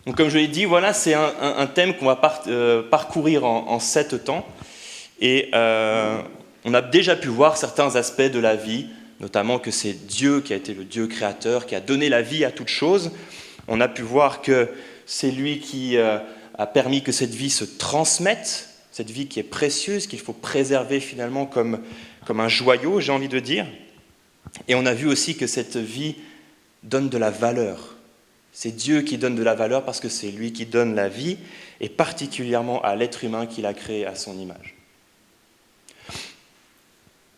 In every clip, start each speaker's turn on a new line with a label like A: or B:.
A: Donc comme je l'ai dit, voilà, c'est un thème qu'on va parcourir en 7 temps. Et on a déjà pu voir certains aspects de la vie, notamment que c'est Dieu qui a été le Dieu créateur, qui a donné la vie à toute chose. On a pu voir que c'est lui qui a permis que cette vie se transmette, cette vie qui est précieuse, qu'il faut préserver finalement comme un joyau, j'ai envie de dire. Et on a vu aussi que cette vie donne de la valeur. C'est Dieu qui donne de la valeur parce que c'est lui qui donne la vie, et particulièrement à l'être humain qu'il a créé à son image.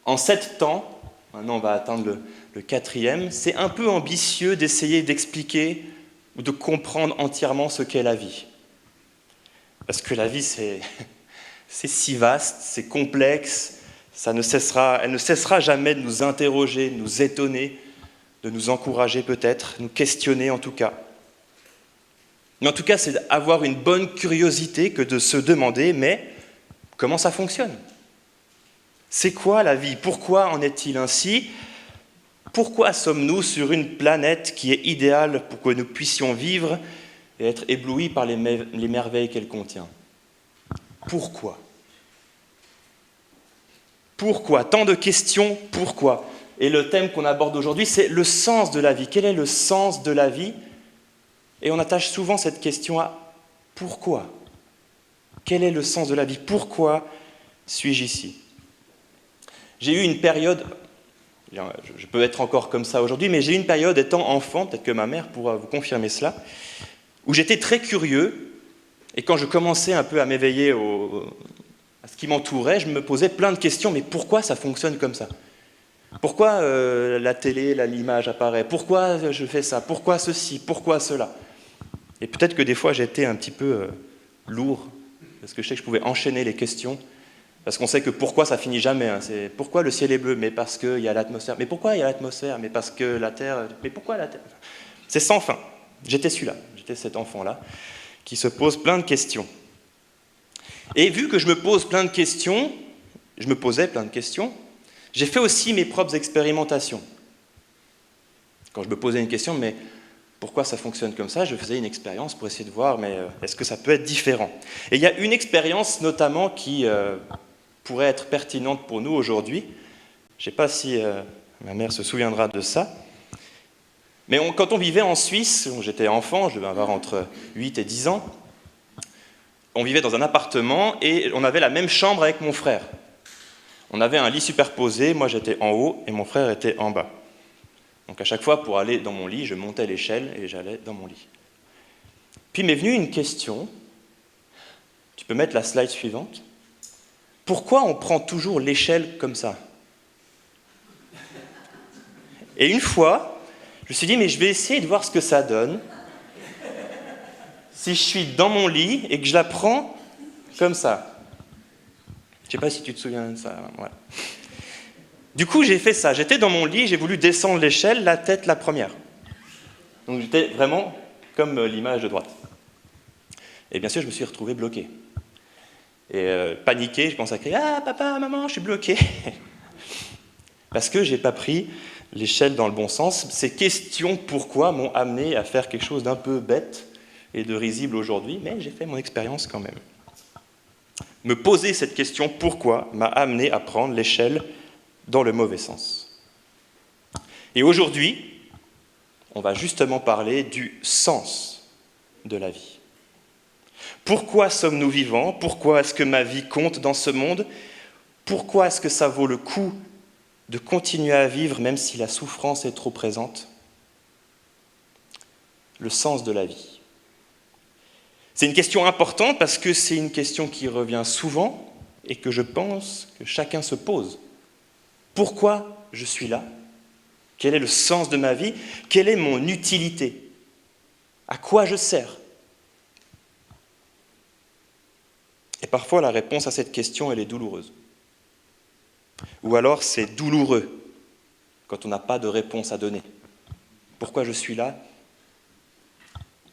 A: En 7 temps, maintenant on va atteindre le 4e, c'est un peu ambitieux d'essayer d'expliquer ou de comprendre entièrement ce qu'est la vie. Parce que la vie, c'est si vaste, c'est complexe, elle ne cessera jamais de nous interroger, de nous étonner, de nous encourager peut-être, nous questionner en tout cas. Mais en tout cas, c'est avoir une bonne curiosité que de se demander, mais comment ça fonctionne ? C'est quoi la vie ? Pourquoi en est-il ainsi ? Pourquoi sommes-nous sur une planète qui est idéale pour que nous puissions vivre et être éblouis par les merveilles qu'elle contient ? Pourquoi ? Pourquoi ? Tant de questions, pourquoi ? Et le thème qu'on aborde aujourd'hui, c'est le sens de la vie. Quel est le sens de la vie ? Et on attache souvent cette question à pourquoi ? Quel est le sens de la vie ? Pourquoi suis-je ici ? J'ai eu une période, je peux être encore comme ça aujourd'hui, mais j'ai eu une période étant enfant, peut-être que ma mère pourra vous confirmer cela, où j'étais très curieux, et quand je commençais un peu à m'éveiller à ce qui m'entourait, je me posais plein de questions, mais pourquoi ça fonctionne comme ça ? Pourquoi la télé, l'image apparaît ? Pourquoi je fais ça ? Pourquoi ceci ? Pourquoi cela ? Et peut-être que des fois j'étais un petit peu lourd, parce que je sais que je pouvais enchaîner les questions, parce qu'on sait que pourquoi ça finit jamais. Hein. C'est pourquoi le ciel est bleu ? Mais parce qu'il y a l'atmosphère. Mais pourquoi il y a l'atmosphère ? Mais parce que la Terre. Mais pourquoi la Terre ? C'est sans fin. J'étais celui-là, j'étais cet enfant-là, qui se pose plein de questions. Et vu que je me posais plein de questions, j'ai fait aussi mes propres expérimentations. Quand je me posais une question, mais pourquoi ça fonctionne comme ça ? Je faisais une expérience pour essayer de voir, mais est-ce que ça peut être différent ? Et il y a une expérience notamment qui pourrait être pertinente pour nous aujourd'hui. Je ne sais pas si ma mère se souviendra de ça. Mais quand on vivait en Suisse, où j'étais enfant, je devais avoir entre 8 et 10 ans, on vivait dans un appartement et on avait la même chambre avec mon frère. On avait un lit superposé, moi j'étais en haut et mon frère était en bas. Donc à chaque fois, pour aller dans mon lit, je montais l'échelle et j'allais dans mon lit. Puis m'est venue une question. Tu peux mettre la slide suivante. Pourquoi on prend toujours l'échelle comme ça ? Et une fois, je me suis dit, mais je vais essayer de voir ce que ça donne si je suis dans mon lit et que je la prends comme ça. Je ne sais pas si tu te souviens de ça. Voilà. Du coup, j'ai fait ça. J'étais dans mon lit, j'ai voulu descendre l'échelle, la tête la première. Donc j'étais vraiment comme l'image de droite. Et bien sûr, je me suis retrouvé bloqué. Et paniqué, je commençais à crier « Ah, papa, maman, je suis bloqué !» Parce que je n'ai pas pris l'échelle dans le bon sens. Ces questions pourquoi m'ont amené à faire quelque chose d'un peu bête et de risible aujourd'hui, mais j'ai fait mon expérience quand même. Me poser cette question pourquoi m'a amené à prendre l'échelle dans le mauvais sens. Et aujourd'hui, on va justement parler du sens de la vie. Pourquoi sommes-nous vivants ? Pourquoi est-ce que ma vie compte dans ce monde ? Pourquoi est-ce que ça vaut le coup de continuer à vivre même si la souffrance est trop présente ? Le sens de la vie. C'est une question importante parce que c'est une question qui revient souvent et que je pense que chacun se pose. Pourquoi je suis là ? Quel est le sens de ma vie ? Quelle est mon utilité ? À quoi je sers ? Et parfois, la réponse à cette question, elle est douloureuse. Ou alors, c'est douloureux quand on n'a pas de réponse à donner. Pourquoi je suis là ?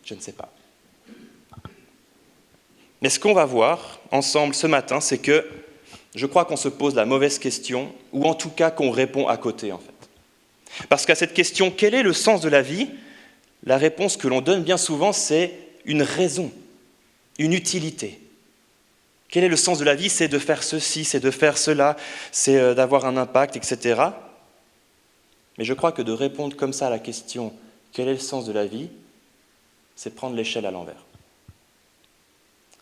A: Je ne sais pas. Mais ce qu'on va voir ensemble ce matin, c'est que je crois qu'on se pose la mauvaise question, ou en tout cas qu'on répond à côté, en fait. Parce qu'à cette question, quel est le sens de la vie ? La réponse que l'on donne bien souvent, c'est une raison, une utilité. Quel est le sens de la vie? C'est de faire ceci, c'est de faire cela, c'est d'avoir un impact, etc. Mais je crois que de répondre comme ça à la question « Quel est le sens de la vie ?» c'est prendre l'échelle à l'envers.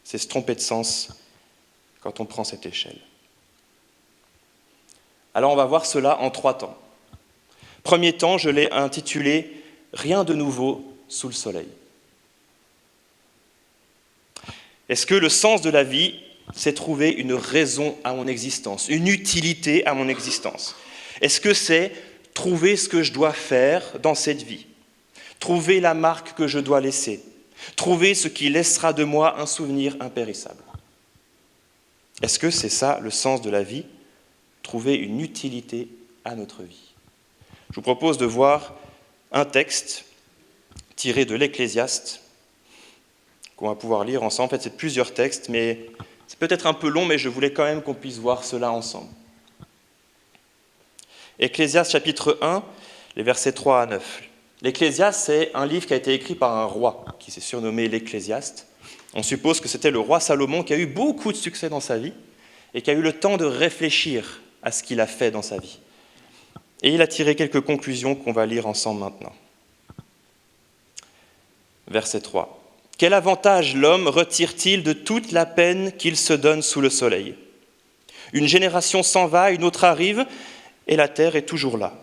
A: C'est se tromper de sens quand on prend cette échelle. Alors on va voir cela en 3 temps. Premier temps, je l'ai intitulé « Rien de nouveau sous le soleil ». Est-ce que le sens de la vie, c'est trouver une raison à mon existence, une utilité à mon existence? Est-ce que c'est trouver ce que je dois faire dans cette vie? Trouver la marque que je dois laisser? Trouver ce qui laissera de moi un souvenir impérissable? Est-ce que c'est ça le sens de la vie? Trouver une utilité à notre vie. Je vous propose de voir un texte tiré de l'Ecclésiaste qu'on va pouvoir lire ensemble. En fait, c'est plusieurs textes, mais c'est peut-être un peu long, mais je voulais quand même qu'on puisse voir cela ensemble. Ecclésiaste chapitre 1, les versets 3 à 9. L'Ecclésiaste, c'est un livre qui a été écrit par un roi, qui s'est surnommé l'Ecclésiaste. On suppose que c'était le roi Salomon qui a eu beaucoup de succès dans sa vie et qui a eu le temps de réfléchir à ce qu'il a fait dans sa vie. Et il a tiré quelques conclusions qu'on va lire ensemble maintenant. Verset 3. « Quel avantage l'homme retire-t-il de toute la peine qu'il se donne sous le soleil? Une génération s'en va, une autre arrive, et la terre est toujours là.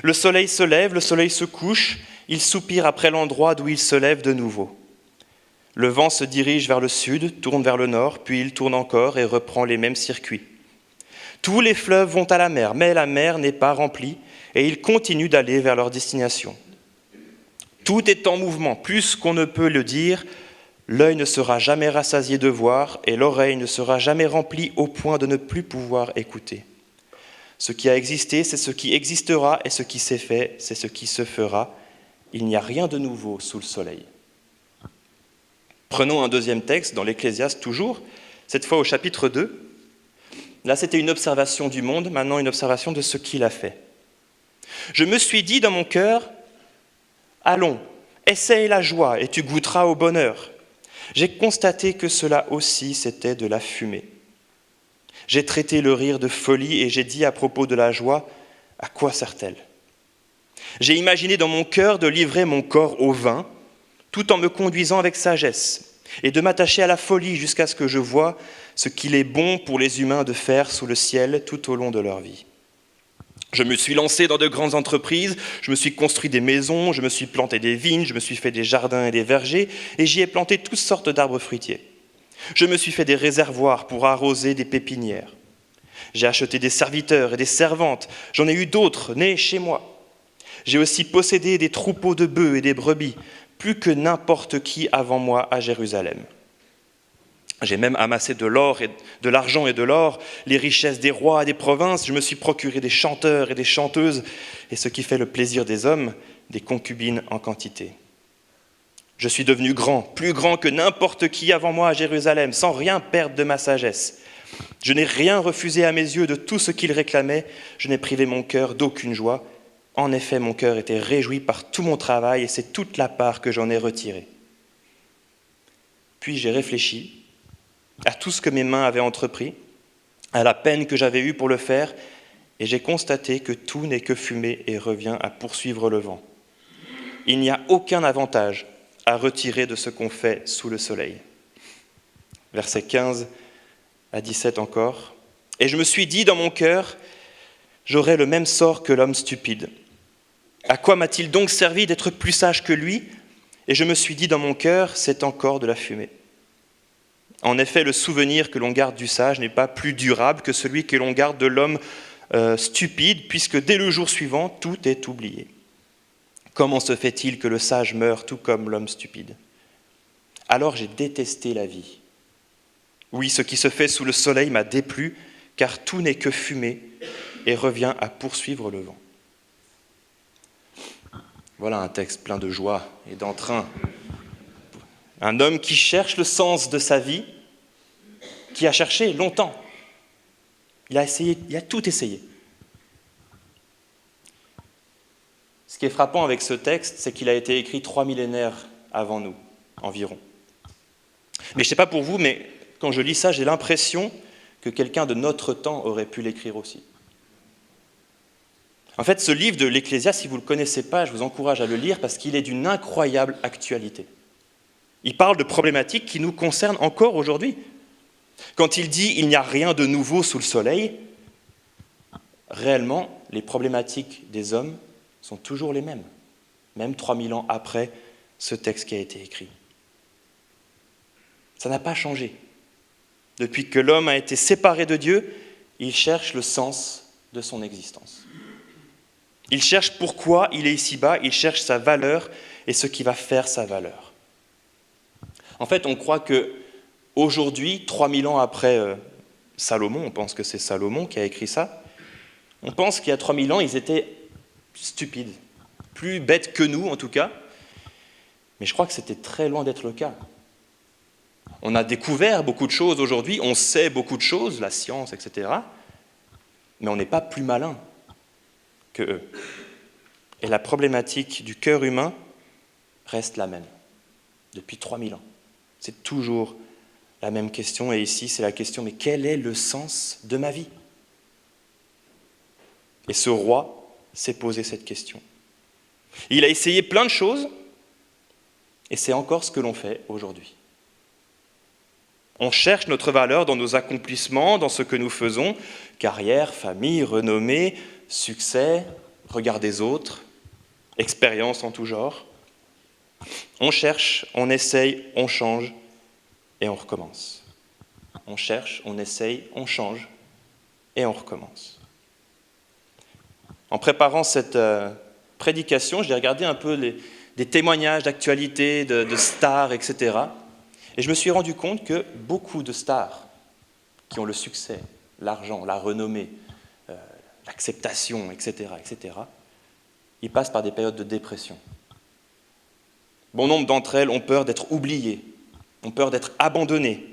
A: Le soleil se lève, le soleil se couche, il soupire après l'endroit d'où il se lève de nouveau. Le vent se dirige vers le sud, tourne vers le nord, puis il tourne encore et reprend les mêmes circuits. Tous les fleuves vont à la mer, mais la mer n'est pas remplie, et ils continuent d'aller vers leur destination. Tout est en mouvement, plus qu'on ne peut le dire, l'œil ne sera jamais rassasié de voir, et l'oreille ne sera jamais remplie au point de ne plus pouvoir écouter. Ce qui a existé, c'est ce qui existera, et ce qui s'est fait, c'est ce qui se fera. Il n'y a rien de nouveau sous le soleil. » Prenons un deuxième texte, dans l'Ecclésiaste toujours, cette fois au chapitre 2. Là, c'était une observation du monde, maintenant une observation de ce qu'il a fait. « Je me suis dit dans mon cœur, allons, essaye la joie et tu goûteras au bonheur. J'ai constaté que cela aussi, c'était de la fumée. J'ai traité le rire de folie et j'ai dit à propos de la joie, à quoi sert-elle? J'ai imaginé dans mon cœur de livrer mon corps au vin, tout en me conduisant avec sagesse, et de m'attacher à la folie jusqu'à ce que je voie ce qu'il est bon pour les humains de faire sous le ciel tout au long de leur vie. Je me suis lancé dans de grandes entreprises, je me suis construit des maisons, je me suis planté des vignes, je me suis fait des jardins et des vergers, et j'y ai planté toutes sortes d'arbres fruitiers. Je me suis fait des réservoirs pour arroser des pépinières. J'ai acheté des serviteurs et des servantes, j'en ai eu d'autres nés chez moi. J'ai aussi possédé des troupeaux de bœufs et des brebis, plus que n'importe qui avant moi à Jérusalem. J'ai même amassé de l'or et de l'argent et de l'or, les richesses des rois et des provinces. Je me suis procuré des chanteurs et des chanteuses, et ce qui fait le plaisir des hommes, des concubines en quantité. Je suis devenu grand, plus grand que n'importe qui avant moi à Jérusalem, sans rien perdre de ma sagesse. Je n'ai rien refusé à mes yeux de tout ce qu'il réclamait, je n'ai privé mon cœur d'aucune joie. En effet, mon cœur était réjoui par tout mon travail, et c'est toute la part que j'en ai retirée. Puis j'ai réfléchi à tout ce que mes mains avaient entrepris, à la peine que j'avais eue pour le faire, et j'ai constaté que tout n'est que fumée et revient à poursuivre le vent. Il n'y a aucun avantage à retirer de ce qu'on fait sous le soleil. Versets 15 à 17 encore. « Et je me suis dit dans mon cœur, j'aurai le même sort que l'homme stupide. À quoi m'a-t-il donc servi d'être plus sage que lui? Et je me suis dit dans mon cœur, c'est encore de la fumée. En effet, le souvenir que l'on garde du sage n'est pas plus durable que celui que l'on garde de l'homme stupide, puisque dès le jour suivant, tout est oublié. Comment se fait-il que le sage meure tout comme l'homme stupide? Alors j'ai détesté la vie. Oui, ce qui se fait sous le soleil m'a déplu, car tout n'est que fumée et revient à poursuivre le vent. » Voilà un texte plein de joie et d'entrain. Un homme qui cherche le sens de sa vie, qui a cherché longtemps. Il a tout essayé. Ce qui est frappant avec ce texte, c'est qu'il a été écrit 3 millénaires avant nous. environ. Mais je ne sais pas pour vous, mais quand je lis ça, j'ai l'impression que quelqu'un de notre temps aurait pu l'écrire aussi. En fait, ce livre de l'Ecclésiaste, si vous ne le connaissez pas, je vous encourage à le lire parce qu'il est d'une incroyable actualité. Il parle de problématiques qui nous concernent encore aujourd'hui. Quand il dit « il n'y a rien de nouveau sous le soleil », réellement, les problématiques des hommes sont toujours les mêmes, même 3000 ans après ce texte qui a été écrit. Ça n'a pas changé. Depuis que l'homme a été séparé de Dieu, il cherche le sens de son existence. Il cherche pourquoi il est ici-bas, il cherche sa valeur et ce qui va faire sa valeur. En fait, on croit qu'aujourd'hui, 3000 ans après Salomon, on pense que c'est Salomon qui a écrit ça, on pense qu'il y a 3000 ans, ils étaient stupides, plus bêtes que nous en tout cas, mais je crois que c'était très loin d'être le cas. On a découvert beaucoup de choses aujourd'hui, on sait beaucoup de choses, la science, etc., mais on n'est pas plus malin que eux. Et la problématique du cœur humain reste la même, depuis 3000 ans. C'est toujours la même question, et ici c'est la question, mais quel est le sens de ma vie ? Et ce roi s'est posé cette question. Il a essayé plein de choses, et c'est encore ce que l'on fait aujourd'hui. On cherche notre valeur dans nos accomplissements, dans ce que nous faisons, carrière, famille, renommée, succès, regard des autres, expérience en tout genre. On cherche, on essaye, on change et on recommence. On cherche, on essaye, on change et on recommence. En préparant cette prédication, j'ai regardé un peu des témoignages d'actualité, de stars, etc. Et je me suis rendu compte que beaucoup de stars qui ont le succès, l'argent, la renommée, l'acceptation, etc., ils passent par des périodes de dépression. Bon nombre d'entre elles ont peur d'être oubliées, ont peur d'être abandonnées,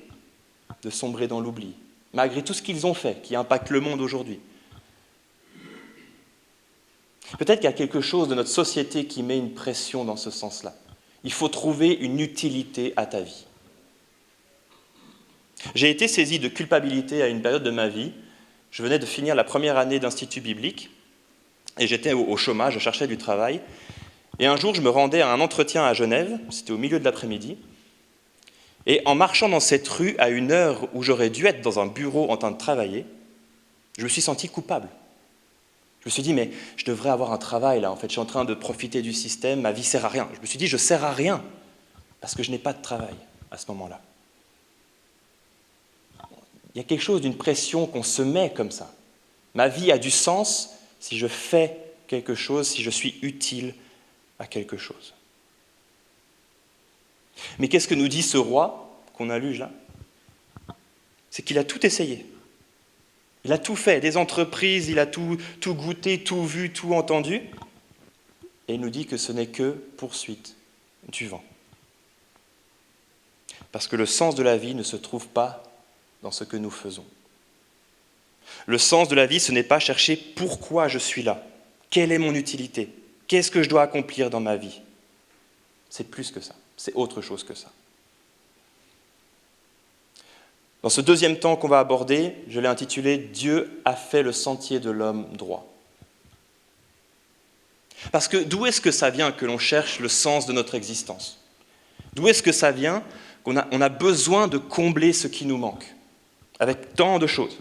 A: de sombrer dans l'oubli, malgré tout ce qu'ils ont fait, qui impacte le monde aujourd'hui. Peut-être qu'il y a quelque chose de notre société qui met une pression dans ce sens-là. Il faut trouver une utilité à ta vie. J'ai été saisi de culpabilité à une période de ma vie. Je venais de finir la première année d'institut biblique et j'étais au chômage, je cherchais du travail. Et un jour, je me rendais à un entretien à Genève, c'était au milieu de l'après-midi. Et en marchant dans cette rue à une heure où j'aurais dû être dans un bureau en train de travailler, je me suis senti coupable. Je me suis dit, mais je devrais avoir un travail là, en fait, je suis en train de profiter du système, ma vie ne sert à rien. Je me suis dit, je ne sers à rien, parce que je n'ai pas de travail à ce moment-là. Il y a quelque chose d'une pression qu'on se met comme ça. Ma vie a du sens si je fais quelque chose, si je suis utile à quelque chose. Mais qu'est-ce que nous dit ce roi qu'on a lu là ? C'est qu'il a tout essayé. Il a tout fait, des entreprises, il a tout goûté, tout vu, tout entendu. Et il nous dit que ce n'est que poursuite du vent. Parce que le sens de la vie ne se trouve pas dans ce que nous faisons. Le sens de la vie, ce n'est pas chercher pourquoi je suis là, quelle est mon utilité, qu'est-ce que je dois accomplir dans ma vie. C'est plus que ça, c'est autre chose que ça. Dans ce deuxième temps qu'on va aborder, je l'ai intitulé « Dieu a fait le sentier de l'homme droit ». Parce que d'où est-ce que ça vient que l'on cherche le sens de notre existence ? D'où est-ce que ça vient qu'on a besoin de combler ce qui nous manque, avec tant de choses ?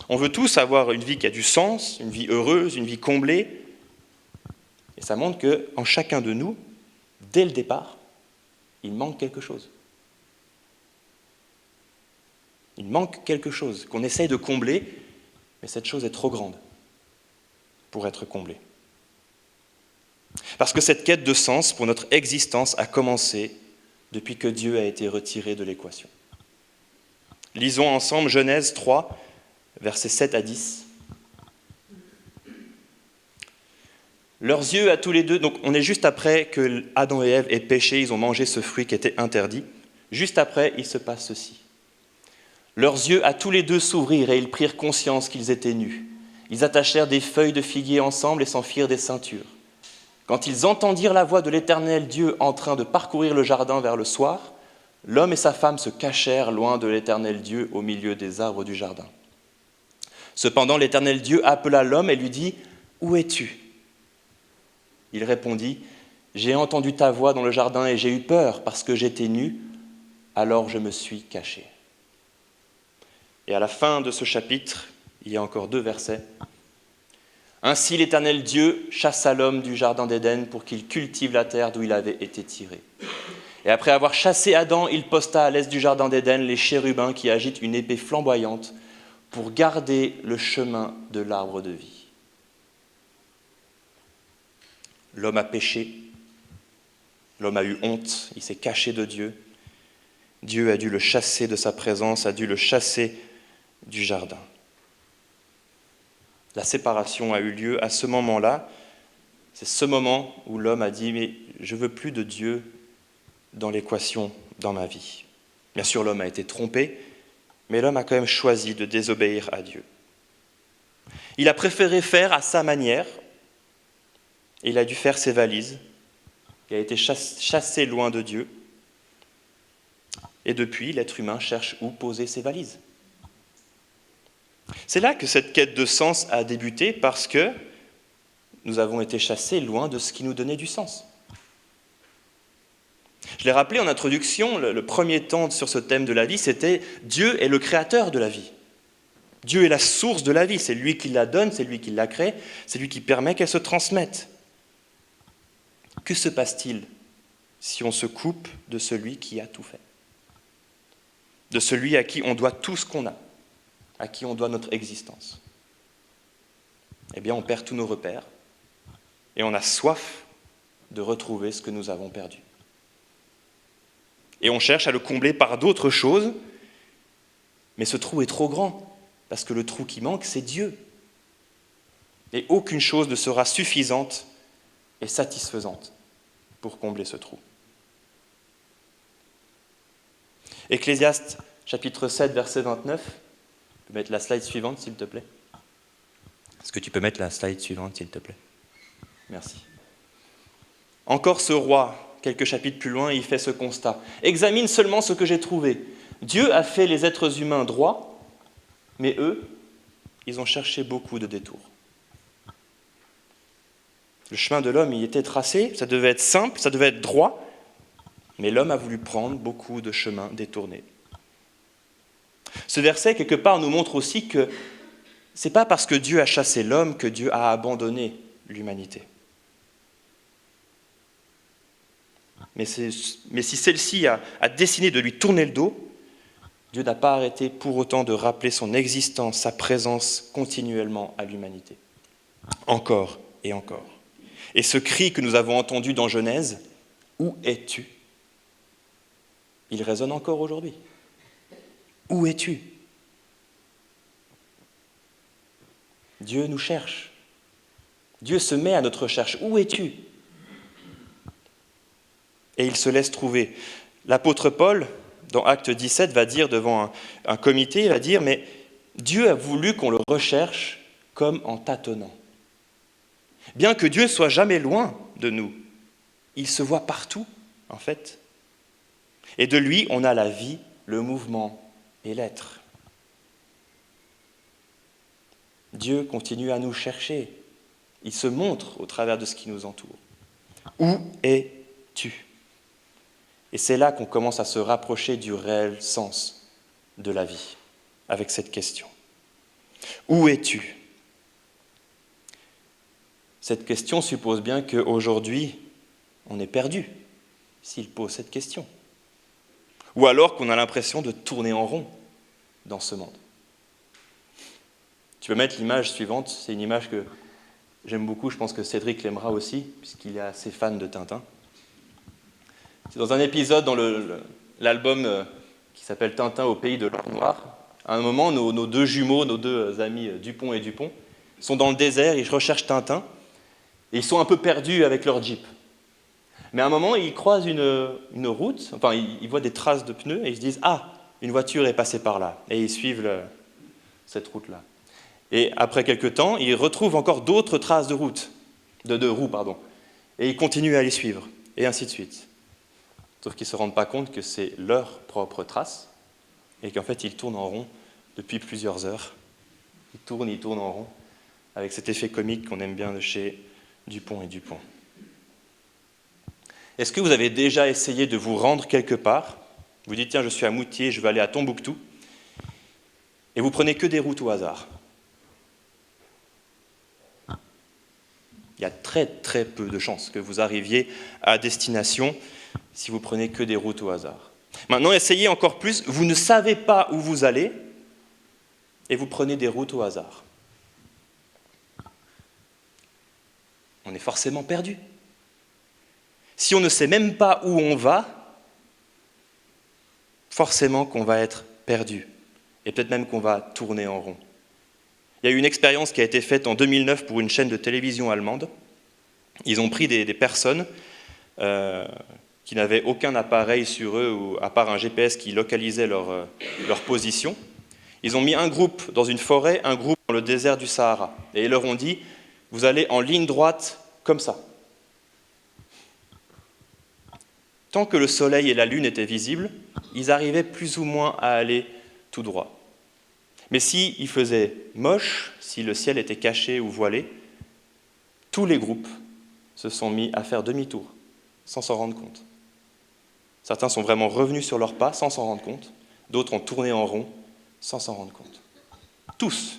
A: On veut tous avoir une vie qui a du sens, une vie heureuse, une vie comblée. Et ça montre qu'en chacun de nous, dès le départ, il manque quelque chose. Il manque quelque chose qu'on essaye de combler, mais cette chose est trop grande pour être comblée. Parce que cette quête de sens pour notre existence a commencé depuis que Dieu a été retiré de l'équation. Lisons ensemble Genèse 3, versets 7 à 10. Leurs yeux à tous les deux, donc on est juste après que Adam et Ève aient péché, ils ont mangé ce fruit qui était interdit. Juste après, il se passe ceci. Leurs yeux à tous les deux s'ouvrirent et ils prirent conscience qu'ils étaient nus. Ils attachèrent des feuilles de figuier ensemble et s'en firent des ceintures. Quand ils entendirent la voix de l'Éternel Dieu en train de parcourir le jardin vers le soir, l'homme et sa femme se cachèrent loin de l'Éternel Dieu au milieu des arbres du jardin. Cependant, l'Éternel Dieu appela l'homme et lui dit « Où es-tu » Il répondit « J'ai entendu ta voix dans le jardin et j'ai eu peur parce que j'étais nu, alors je me suis caché. » Et à la fin de ce chapitre, il y a encore 2 versets. Ainsi l'Éternel Dieu chassa l'homme du jardin d'Éden pour qu'il cultive la terre d'où il avait été tiré. Et après avoir chassé Adam, il posta à l'est du jardin d'Éden les chérubins qui agitent une épée flamboyante pour garder le chemin de l'arbre de vie. L'homme a péché, l'homme a eu honte, il s'est caché de Dieu. Dieu a dû le chasser de sa présence, a dû le chasser du jardin. La séparation a eu lieu à ce moment-là. C'est ce moment où l'homme a dit « Mais je ne veux plus de Dieu dans l'équation, dans ma vie. » Bien sûr, l'homme a été trompé, mais l'homme a quand même choisi de désobéir à Dieu. Il a préféré faire à sa manière, et il a dû faire ses valises. Il a été chassé loin de Dieu. Et depuis, l'être humain cherche où poser ses valises. C'est là que cette quête de sens a débuté, parce que nous avons été chassés loin de ce qui nous donnait du sens. Je l'ai rappelé en introduction, le premier temps sur ce thème de la vie, c'était Dieu est le créateur de la vie. Dieu est la source de la vie, c'est lui qui la donne, c'est lui qui la crée, c'est lui qui permet qu'elle se transmette. Que se passe-t-il si on se coupe de celui qui a tout fait ? De celui à qui on doit tout ce qu'on a, à qui on doit notre existence. Eh bien, on perd tous nos repères et on a soif de retrouver ce que nous avons perdu. Et on cherche à le combler par d'autres choses, mais ce trou est trop grand, parce que le trou qui manque, c'est Dieu. Et aucune chose ne sera suffisante et satisfaisante pour combler ce trou. Ecclésiaste, chapitre 7, verset 29. Tu peux mettre la slide suivante, s'il te plaît. Est-ce que tu peux mettre la slide suivante, s'il te plaît ? Merci. Encore ce roi, quelques chapitres plus loin, il fait ce constat. « Examine seulement ce que j'ai trouvé. Dieu a fait les êtres humains droits, mais eux, ils ont cherché beaucoup de détours. » Le chemin de l'homme, il était tracé, ça devait être simple, ça devait être droit, mais l'homme a voulu prendre beaucoup de chemins détournés. Ce verset, quelque part, nous montre aussi que ce n'est pas parce que Dieu a chassé l'homme que Dieu a abandonné l'humanité. Mais si celle-ci a décidé de lui tourner le dos, Dieu n'a pas arrêté pour autant de rappeler son existence, sa présence continuellement à l'humanité. Encore et encore. Et ce cri que nous avons entendu dans Genèse, « Où es-tu » il résonne encore aujourd'hui. Où es-tu ? Dieu nous cherche. Dieu se met à notre recherche. Où es-tu ? Et il se laisse trouver. L'apôtre Paul, dans Acte 17, va dire devant un comité, il va dire « Mais Dieu a voulu qu'on le recherche comme en tâtonnant. » Bien que Dieu soit jamais loin de nous, il se voit partout, en fait. Et de lui, on a la vie, le mouvement et l'être. Dieu continue à nous chercher. Il se montre au travers de ce qui nous entoure. Où es-tu ? Et c'est là qu'on commence à se rapprocher du réel sens de la vie, avec cette question. Où es-tu ? Cette question suppose bien qu'aujourd'hui, on est perdu, s'il pose cette question. Ou alors qu'on a l'impression de tourner en rond dans ce monde. Tu peux mettre l'image suivante, c'est une image que j'aime beaucoup, je pense que Cédric l'aimera aussi, puisqu'il est assez fan de Tintin. C'est dans un épisode dans l'album qui s'appelle Tintin au pays de l'or noir. À un moment, nos deux jumeaux, nos deux amis Dupont et Dupont, sont dans le désert, ils recherchent Tintin, et ils sont un peu perdus avec leur Jeep. Mais à un moment, ils croisent une route, enfin, ils voient des traces de pneus, et ils se disent « Ah, une voiture est passée par là », et ils suivent cette route-là. Et après quelques temps, ils retrouvent encore d'autres traces de roues. Et ils continuent à les suivre, et ainsi de suite. Sauf qu'ils ne se rendent pas compte que c'est leur propre trace, et qu'en fait, ils tournent en rond depuis plusieurs heures. Ils tournent en rond, avec cet effet comique qu'on aime bien de chez Dupont et Dupont. Est-ce que vous avez déjà essayé de vous rendre quelque part ? Vous dites, tiens, je suis à Moutier, je vais aller à Tombouctou, et vous prenez que des routes au hasard. Il y a très très peu de chances que vous arriviez à destination si vous prenez que des routes au hasard. Maintenant, essayez encore plus, vous ne savez pas où vous allez et vous prenez des routes au hasard. On est forcément perdu. Si on ne sait même pas où on va, forcément qu'on va être perdu et peut-être même qu'on va tourner en rond. Il y a eu une expérience qui a été faite en 2009 pour une chaîne de télévision allemande. Ils ont pris des personnes qui n'avaient aucun appareil sur eux, à part un GPS qui localisait leur position. Ils ont mis un groupe dans une forêt, un groupe dans le désert du Sahara. Et ils leur ont dit, vous allez en ligne droite comme ça. Tant que le soleil et la lune étaient visibles, ils arrivaient plus ou moins à aller tout droit. Mais s'il faisait moche, si le ciel était caché ou voilé, tous les groupes se sont mis à faire demi-tour, sans s'en rendre compte. Certains sont vraiment revenus sur leurs pas sans s'en rendre compte, d'autres ont tourné en rond sans s'en rendre compte. Tous.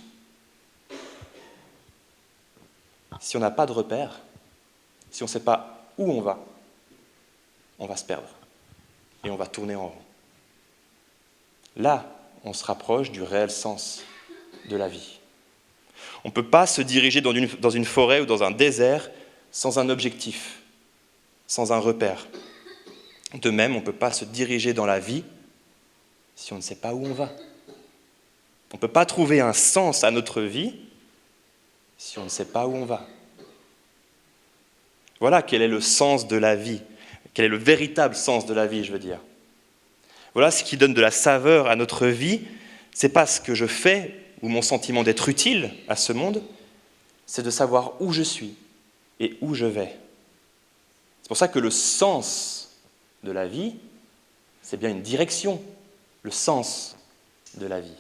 A: Si on n'a pas de repère, si on ne sait pas où on va se perdre et on va tourner en rond. Là, on se rapproche du réel sens de la vie. On ne peut pas se diriger dans une forêt ou dans un désert sans un objectif, sans un repère. De même, on ne peut pas se diriger dans la vie si on ne sait pas où on va. On ne peut pas trouver un sens à notre vie si on ne sait pas où on va. Voilà quel est le sens de la vie, quel est le véritable sens de la vie, je veux dire. Voilà ce qui donne de la saveur à notre vie. Ce n'est pas ce que je fais ou mon sentiment d'être utile à ce monde, c'est de savoir où je suis et où je vais. C'est pour ça que le sens de la vie, c'est bien une direction, le sens de la vie.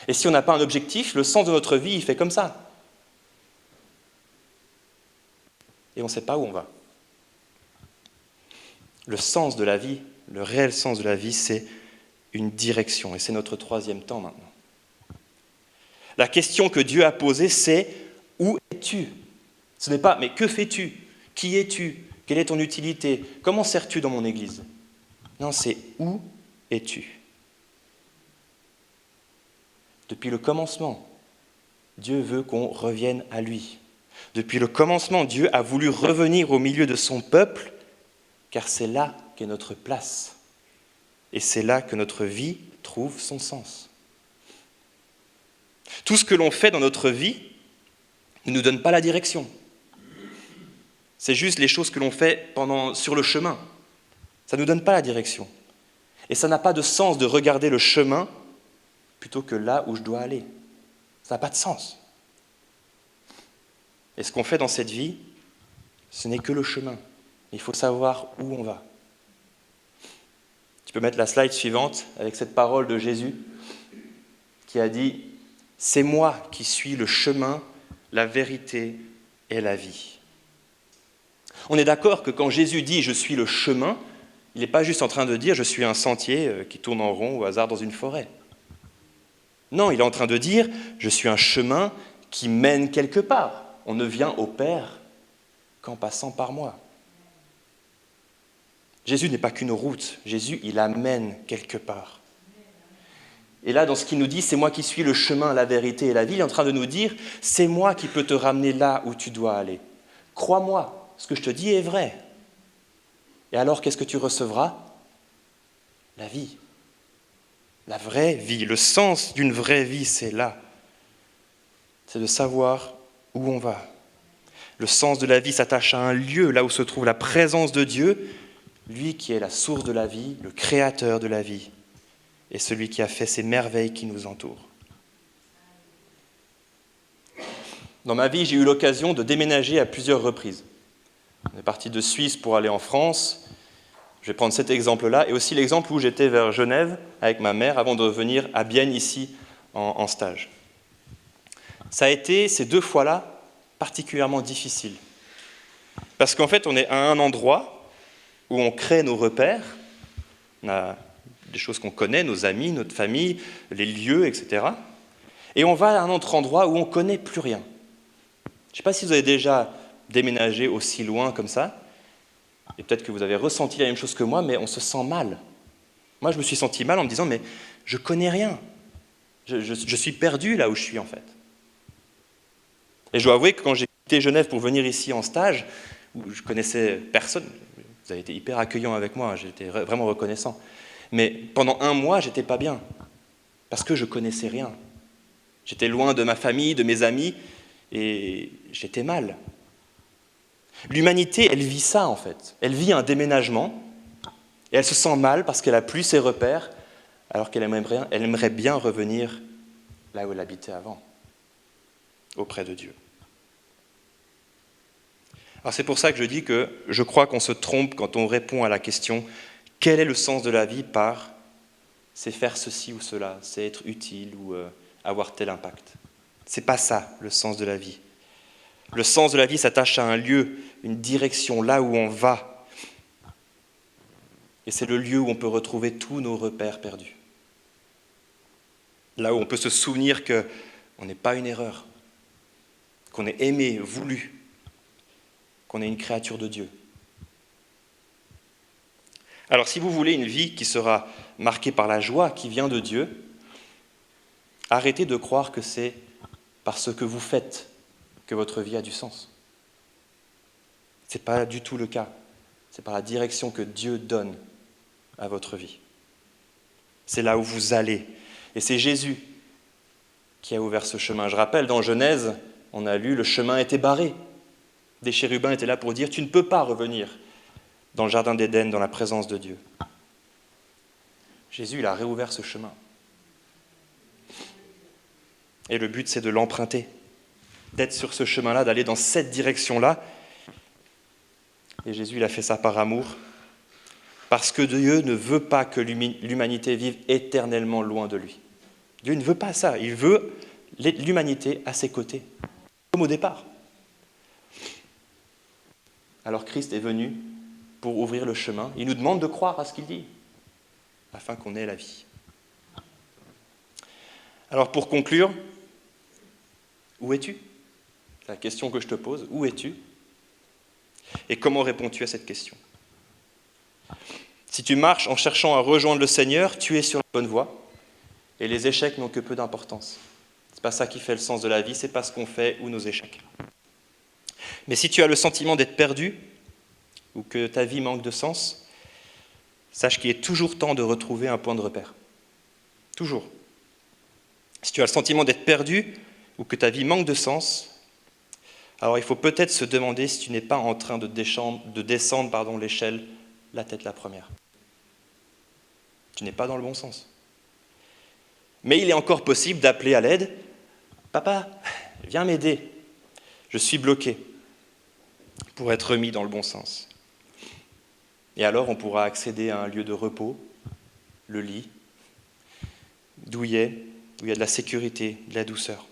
A: Et si on n'a pas un objectif, le sens de notre vie, il fait comme ça. Et on ne sait pas où on va. Le sens de la vie, le réel sens de la vie, c'est une direction. Et c'est notre troisième temps maintenant. La question que Dieu a posée, c'est « Où es-tu » Ce n'est pas « Mais que fais-tu ? Qui es-tu ? Quelle est ton utilité ? Comment sers-tu dans mon église ?» Non, c'est « Où es-tu » Depuis le commencement, Dieu veut qu'on revienne à lui. Depuis le commencement, Dieu a voulu revenir au milieu de son peuple, car c'est là qu'est notre place. Et c'est là que notre vie trouve son sens. Tout ce que l'on fait dans notre vie ne nous donne pas la direction. C'est juste les choses que l'on fait sur le chemin. Ça ne nous donne pas la direction. Et ça n'a pas de sens de regarder le chemin plutôt que là où je dois aller. Ça n'a pas de sens. Et ce qu'on fait dans cette vie, ce n'est que le chemin. Il faut savoir où on va. Tu peux mettre la slide suivante avec cette parole de Jésus qui a dit « C'est moi qui suis le chemin, la vérité et la vie ». On est d'accord que quand Jésus dit « Je suis le chemin », il n'est pas juste en train de dire « Je suis un sentier qui tourne en rond au hasard dans une forêt ». Non, il est en train de dire « Je suis un chemin qui mène quelque part ». On ne vient au Père qu'en passant par moi. Jésus n'est pas qu'une route. Jésus, il amène quelque part. Et là, dans ce qu'il nous dit, c'est moi qui suis le chemin, la vérité et la vie, il est en train de nous dire, c'est moi qui peux te ramener là où tu dois aller. Crois-moi, ce que je te dis est vrai. Et alors, qu'est-ce que tu recevras ? La vie. La vraie vie. Le sens d'une vraie vie, c'est là. C'est de savoir où on va. Le sens de la vie s'attache à un lieu, là où se trouve la présence de Dieu, lui qui est la source de la vie, le créateur de la vie, et celui qui a fait ces merveilles qui nous entourent. Dans ma vie, j'ai eu l'occasion de déménager à plusieurs reprises. On est parti de Suisse pour aller en France. Je vais prendre cet exemple-là, et aussi l'exemple où j'étais vers Genève avec ma mère avant de revenir à Bienne ici en stage. Ça a été, ces 2 fois-là, particulièrement difficile. Parce qu'en fait, on est à un endroit où on crée nos repères, on a des choses qu'on connaît, nos amis, notre famille, les lieux, etc. Et on va à un autre endroit où on ne connaît plus rien. Je ne sais pas si vous avez déjà déménagé aussi loin comme ça, et peut-être que vous avez ressenti la même chose que moi, mais on se sent mal. Moi, je me suis senti mal en me disant, mais je ne connais rien. Je suis perdu là où je suis, en fait. Et je dois avouer que quand j'ai quitté Genève pour venir ici en stage, où je connaissais personne, vous avez été hyper accueillants avec moi, j'étais vraiment reconnaissant. Mais pendant 1 mois, j'étais pas bien, parce que je connaissais rien. J'étais loin de ma famille, de mes amis, et j'étais mal. L'humanité, elle vit ça en fait. Elle vit un déménagement, et elle se sent mal parce qu'elle n'a plus ses repères, alors qu'elle aimerait bien revenir là où elle habitait avant, auprès de Dieu. Alors c'est pour ça que je dis que je crois qu'on se trompe quand on répond à la question « Quel est le sens de la vie ?» par « C'est faire ceci ou cela, c'est être utile ou avoir tel impact ». C'est pas ça le sens de la vie. Le sens de la vie s'attache à un lieu, une direction, là où on va. Et c'est le lieu où on peut retrouver tous nos repères perdus. Là où on peut se souvenir qu'on n'est pas une erreur, qu'on est aimé, voulu, qu'on est une créature de Dieu. Alors si vous voulez une vie qui sera marquée par la joie qui vient de Dieu, arrêtez de croire que c'est par ce que vous faites que votre vie a du sens. Ce n'est pas du tout le cas. C'est par la direction que Dieu donne à votre vie. C'est là où vous allez. Et c'est Jésus qui a ouvert ce chemin. Je rappelle, dans Genèse, on a lu, le chemin était barré. Des chérubins étaient là pour dire, tu ne peux pas revenir dans le jardin d'Éden, dans la présence de Dieu. Jésus, il a réouvert ce chemin. Et le but, c'est de l'emprunter, d'être sur ce chemin-là, d'aller dans cette direction-là. Et Jésus, il a fait ça par amour, parce que Dieu ne veut pas que l'humanité vive éternellement loin de lui. Dieu ne veut pas ça, il veut l'humanité à ses côtés, comme au départ. Alors Christ est venu pour ouvrir le chemin. Il nous demande de croire à ce qu'il dit, afin qu'on ait la vie. Alors pour conclure, où es-tu ? C'est la question que je te pose. Où es-tu ? Et comment réponds-tu à cette question ? Si tu marches en cherchant à rejoindre le Seigneur, tu es sur la bonne voie, et les échecs n'ont que peu d'importance. Ce n'est pas ça qui fait le sens de la vie, ce n'est pas ce qu'on fait ou nos échecs. Mais si tu as le sentiment d'être perdu, ou que ta vie manque de sens, sache qu'il est toujours temps de retrouver un point de repère. Toujours. Si tu as le sentiment d'être perdu, ou que ta vie manque de sens, alors il faut peut-être se demander si tu n'es pas en train de descendre l'échelle la tête la première. Tu n'es pas dans le bon sens. Mais il est encore possible d'appeler à l'aide. « Papa, viens m'aider. Je suis bloqué. » pour être remis dans le bon sens. Et alors on pourra accéder à un lieu de repos, le lit, où il y a de la sécurité, de la douceur.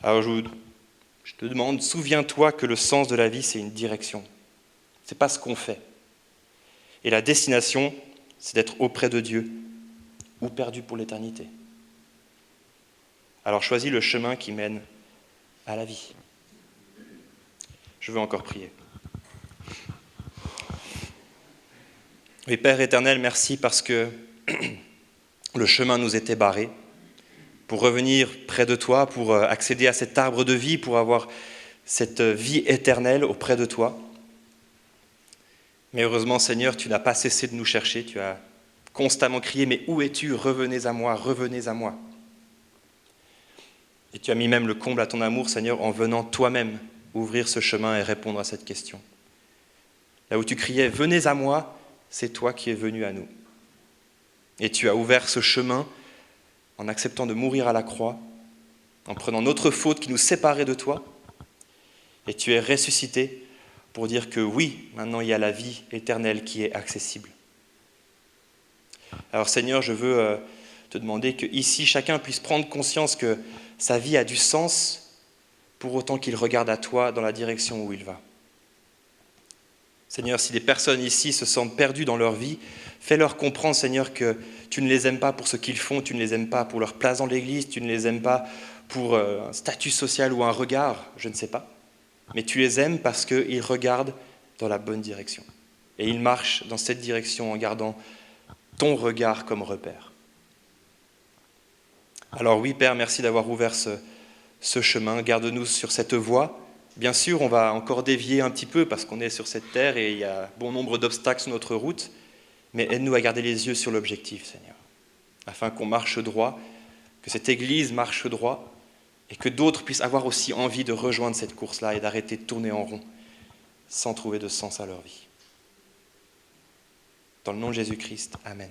A: Alors je te demande, souviens-toi que le sens de la vie, c'est une direction. Ce n'est pas ce qu'on fait. Et la destination, c'est d'être auprès de Dieu ou perdu pour l'éternité. Alors choisis le chemin qui mène à la vie. Je veux encore prier. Oui, Père éternel, merci parce que le chemin nous était barré pour revenir près de toi, pour accéder à cet arbre de vie, pour avoir cette vie éternelle auprès de toi. Mais heureusement, Seigneur, tu n'as pas cessé de nous chercher, tu as constamment crié, mais où es-tu ? Revenez à moi, revenez à moi. Et tu as mis même le comble à ton amour, Seigneur, en venant toi-même ouvrir ce chemin et répondre à cette question. Là où tu criais, venez à moi, c'est toi qui es venu à nous. Et tu as ouvert ce chemin en acceptant de mourir à la croix, en prenant notre faute qui nous séparait de toi. Et tu es ressuscité pour dire que oui, maintenant il y a la vie éternelle qui est accessible. Alors Seigneur, je veux te demander que ici chacun puisse prendre conscience que sa vie a du sens pour autant qu'il regarde à toi dans la direction où il va. Seigneur, si des personnes ici se sentent perdues dans leur vie, fais-leur comprendre, Seigneur, que tu ne les aimes pas pour ce qu'ils font, tu ne les aimes pas pour leur place dans l'Église, tu ne les aimes pas pour un statut social ou un regard, je ne sais pas. Mais tu les aimes parce qu'ils regardent dans la bonne direction. Et ils marchent dans cette direction en gardant ton regard comme repère. Alors oui, Père, merci d'avoir ouvert ce chemin. Garde-nous sur cette voie. Bien sûr, on va encore dévier un petit peu parce qu'on est sur cette terre et il y a bon nombre d'obstacles sur notre route. Mais aide-nous à garder les yeux sur l'objectif, Seigneur, afin qu'on marche droit, que cette Église marche droit et que d'autres puissent avoir aussi envie de rejoindre cette course-là et d'arrêter de tourner en rond sans trouver de sens à leur vie. Dans le nom de Jésus-Christ, Amen.